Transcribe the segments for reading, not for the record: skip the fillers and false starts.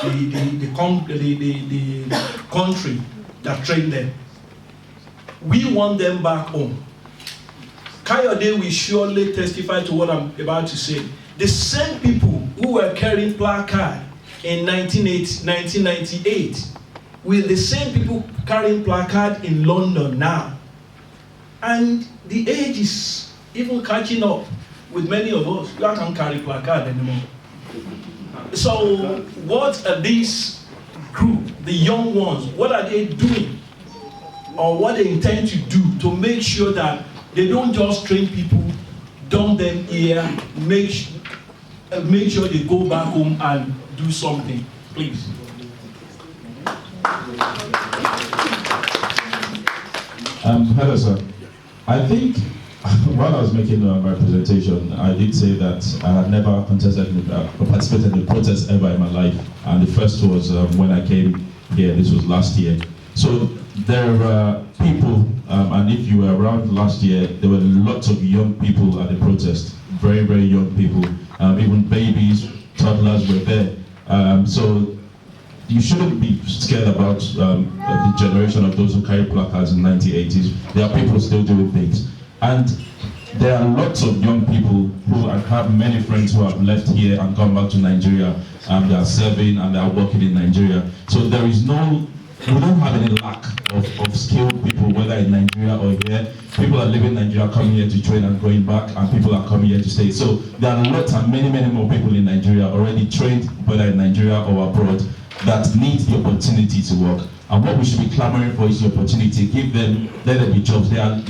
the country that trained them. We want them back home. Kayode will surely testify to what I'm about to say. The same people who were carrying placard in 1998 with the same people carrying placard in London now. And the age is even catching up with many of us. You can't carry placard anymore. So what are these group, the young ones, what are they doing? Or what they intend to do to make sure that they don't just train people, dump them here, make sure they go back home and do something, please. Hello, sir. I think while I was making my presentation, I did say that I had never participated in a protest ever in my life. And the first was when I came here, this was last year. So there are people, and if you were around last year, there were lots of young people at the protest, very, very young people, even babies, toddlers were there. So you shouldn't be scared about the generation of those who carry placards in the 1980s. There are people still doing things. And there are lots of young people who have many friends who have left here and gone back to Nigeria, and they are serving and they are working in Nigeria. So there is no, we don't have any lack of skilled people, whether in Nigeria or here. People are leaving Nigeria, coming here to train and going back, and people are coming here to stay. So there are lots and many, many more people in Nigeria already trained, whether in Nigeria or abroad, that need the opportunity to work. And what we should be clamoring for is the opportunity. Give them, let them be jobs. I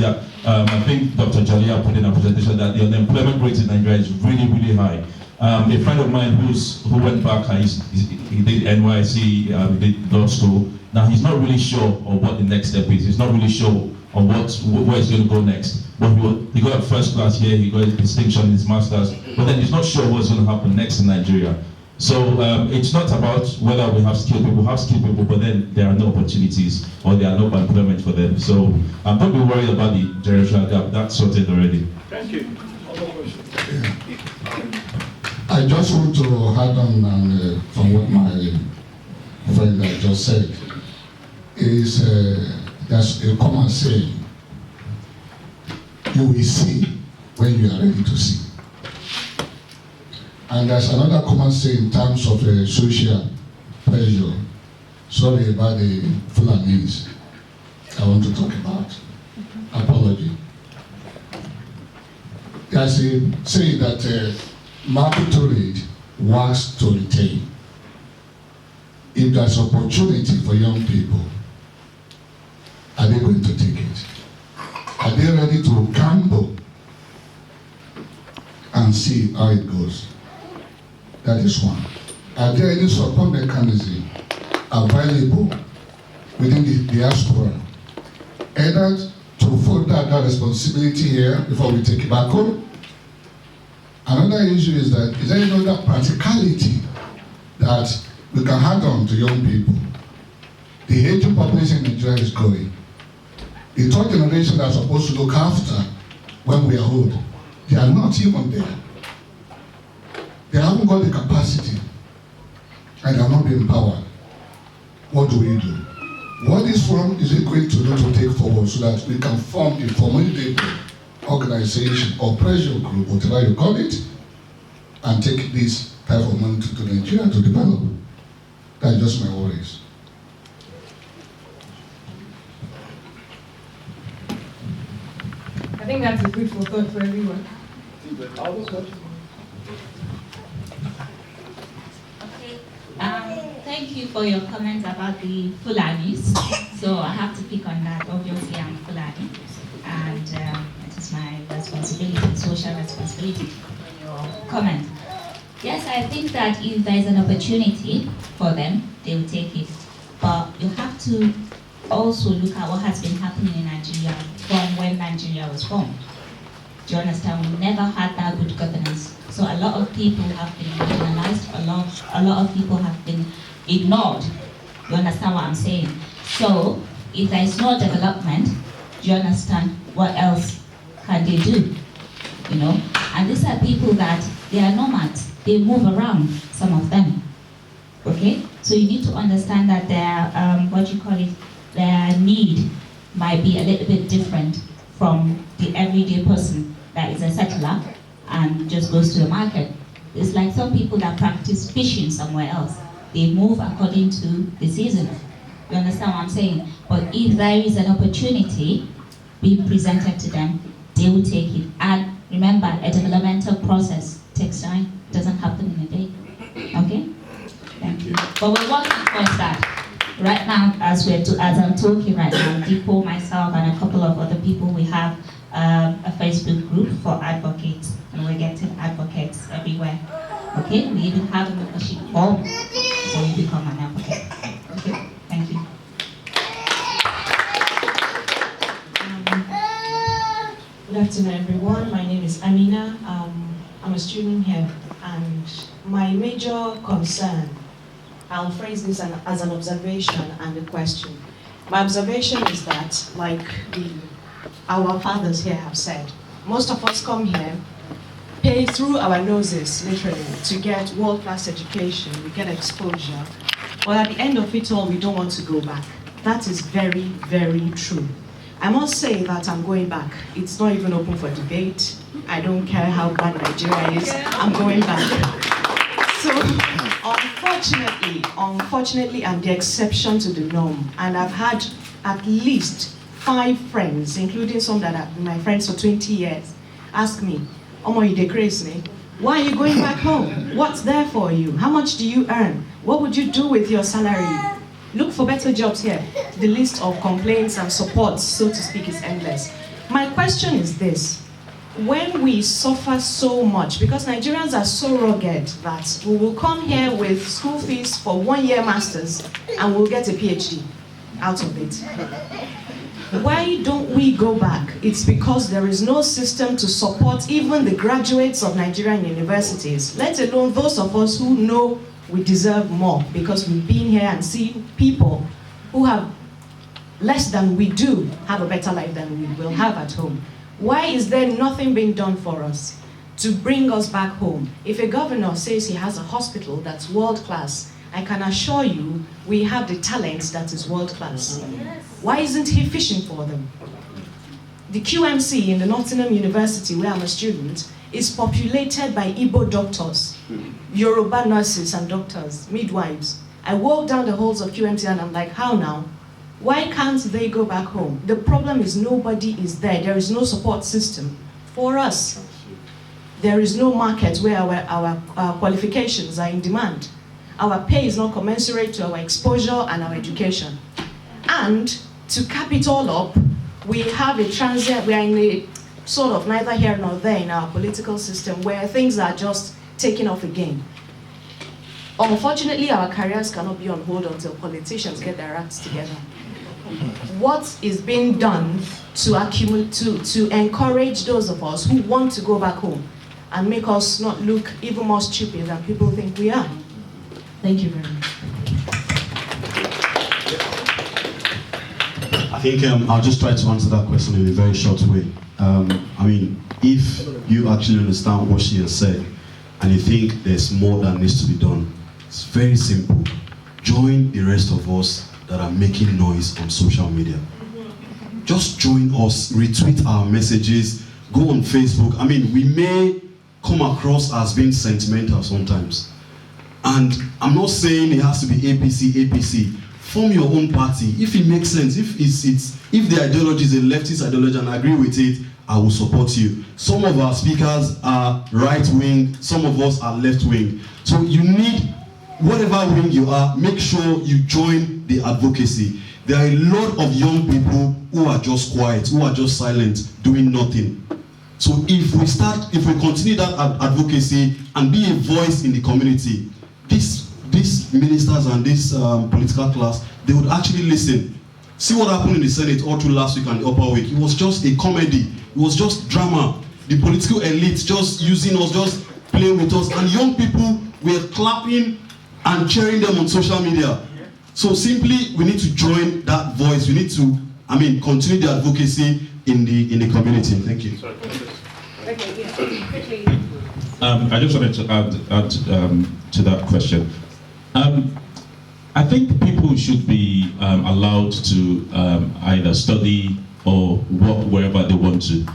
think Dr. Jalia put in a presentation that the unemployment rate in Nigeria is really, really high. A friend of mine who went back, he did NYC, he did law school. Now he's not really sure of what the next step is. He's not really sure on where he's going to go next. But he got a first class here, he got a distinction in his master's, but then he's not sure what's going to happen next in Nigeria. So it's not about whether we have skilled people. We have skilled people, but then there are no opportunities or there are no employment for them. So don't be worried about the generational gap. That's sorted already. Thank you. I just want to add on from what my friend just said. Is there's a common saying: you will see when you are ready to see. And there's another common saying in terms of social pressure. Sorry about the Fulanis I want to talk about. Apology. There's a saying that market to read, works to retain. If there's opportunity for young people, are they going to take it? Are they ready to gamble and see how it goes? That is one. Are there any support mechanism available within the diaspora, either to fold that responsibility here before we take it back home? Another issue is that, is there any other practicality that we can add on to young people? The aging population in Nigeria is growing. The third generation that are supposed to look after when we are old, they are not even there. They haven't got the capacity and they are not being empowered. What do we do? What this forum is it going to do to take forward so that we can form a formidable organization or pressure group, whatever you call it, and take this type of money to Nigeria to develop? That's just my worries. I think that's a food for thought for everyone. Thank you for your comments about the Fulanis. So I have to pick on that. Obviously, I'm Fulani, and it is my responsibility, social responsibility, for your comment. Yes, I think that if there is an opportunity for them, they will take it. But you have to also look at what has been happening in Nigeria from when Nigeria was formed. Do you understand? We never had that good governance. So a lot of people have been marginalized, a lot of people have been ignored. You understand what I'm saying? So if there is no development, do you understand what else can they do? You know? And these are people that they are nomads. They move around, some of them. Okay? So you need to understand that their need might be a little bit different from the everyday person that is a settler and just goes to the market. It's like some people that practice fishing somewhere else. They move according to the season. You understand what I'm saying? But if there is an opportunity being presented to them, they will take it. And remember, a developmental process takes time. It doesn't happen in a day. Okay? Thank you. But we're working towards that. Right now, as I'm talking right now, Deepo, myself, and a couple of other people, we have a Facebook group for advocates, and we're getting advocates everywhere. Okay? We even have a membership form, so you become an advocate. Okay? Thank you. Good afternoon, everyone. My name is Amina. I'm a student here, and my major concern, I'll phrase this as an observation and a question. My observation is that, like our fathers here have said, most of us come here, pay through our noses, literally, to get world-class education, we get exposure, but at the end of it all, we don't want to go back. That is very, very true. I must say that I'm going back. It's not even open for debate. I don't care how bad Nigeria is, I'm going back. So, unfortunately, I'm the exception to the norm, and I've had at least 5 friends, including some that have been my friends for 20 years, ask me, "Omo, you dey crazy? Why are you going back home? What's there for you? How much do you earn? What would you do with your salary? Look for better jobs here." The list of complaints and supports, so to speak, is endless. My question is this. When we suffer so much, because Nigerians are so rugged that we will come here with school fees for 1-year masters and we'll get a PhD out of it. Why don't we go back? It's because there is no system to support even the graduates of Nigerian universities, let alone those of us who know we deserve more because we've been here and seen people who have less than we do have a better life than we will have at home. Why is there nothing being done for us to bring us back home? If a governor says he has a hospital that's world-class, I can assure you we have the talent that is world-class. Why isn't he fishing for them? The QMC in the Nottingham University, where I'm a student, is populated by Igbo doctors, Yoruba nurses and doctors, midwives. I walk down the halls of QMC and I'm like, how now? Why can't they go back home? The problem is nobody is there. There is no support system for us. There is no market where our qualifications are in demand. Our pay is not commensurate to our exposure and our education. And to cap it all up, we are in a sort of neither here nor there in our political system where things are just taking off again. Unfortunately, our careers cannot be on hold until politicians get their acts together. What is being done to encourage those of us who want to go back home and make us not look even more stupid than people think we are? Thank you very much. I think I'll just try to answer that question in a very short way. I mean, if you actually understand what she has said and you think there's more that needs to be done, it's very simple. Join the rest of us that are making noise on social media. Just join us, retweet our messages, go on Facebook. I mean, we may come across as being sentimental sometimes. And I'm not saying it has to be APC. Form your own party. If it makes sense, if the ideology is a leftist ideology and I agree with it, I will support you. Some of our speakers are right-wing, some of us are left-wing. So you need, whatever wing you are, make sure you join the advocacy. There are a lot of young people who are just quiet, who are just silent, doing nothing. So if we continue that advocacy and be a voice in the community, these ministers and this political class, they would actually listen. See what happened in the Senate all through last week and the upper week. It was just a comedy. It was just drama. The political elite just using us, just playing with us, and young people were clapping and cheering them on social media. So simply, we need to join that voice. We need to, continue the advocacy in the community. Thank you. Okay, yeah, quickly. I just wanted to add to that question. I think people should be allowed to either study or work wherever they want to.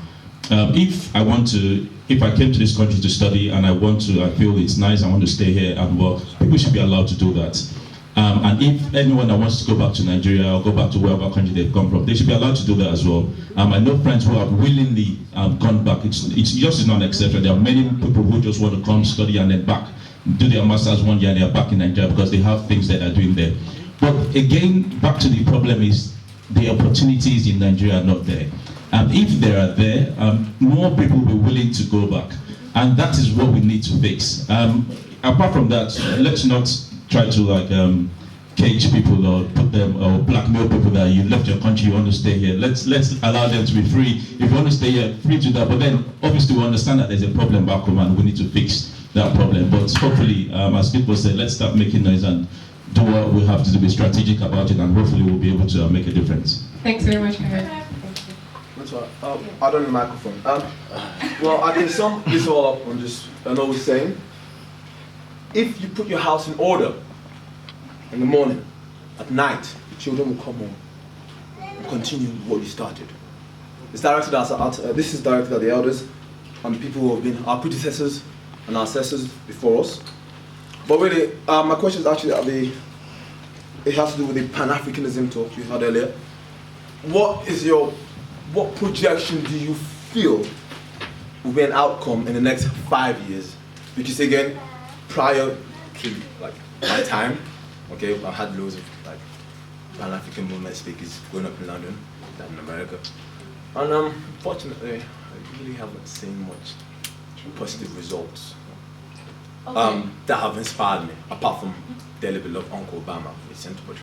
If I came to this country to study and I feel it's nice, I want to stay here and work, people should be allowed to do that. And if anyone that wants to go back to Nigeria or go back to wherever country they've come from, they should be allowed to do that as well. I know friends who have willingly gone back. It's just not an exception. There are many people who just want to come study and then back, do their masters 1 year and they're back in Nigeria because they have things that they're doing there. But again, back to the problem is the opportunities in Nigeria are not there. And if they are there, more people will be willing to go back. And that is what we need to fix. Apart from that, let's not try to cage people or put them or blackmail people that you left your country, you want to stay here. Let's allow them to be free. If you want to stay here, free to that. But then obviously we understand that there's a problem back home and we need to fix that problem. But hopefully, as people say, let's start making noise and do what we have to do, be strategic about it, and hopefully we'll be able to make a difference. Thanks very much, Karen. That's right. I don't know the microphone. Well, I can sum this all up on just an old saying. If you put your house in order in the morning, at night, the children will come home and continue what you started. It's directed this is directed at the elders and the people who have been our predecessors and our ancestors before us. But really, my question is actually it has to do with the Pan-Africanism talk you had earlier. What projection do you feel will be an outcome in the next 5 years? Because again, prior to like my time, okay, I've had loads of like Pan-African movement speakers growing up in London, and in America, and unfortunately, I really haven't seen much positive results that have inspired me, apart from dearly beloved Uncle Obama, who is sent to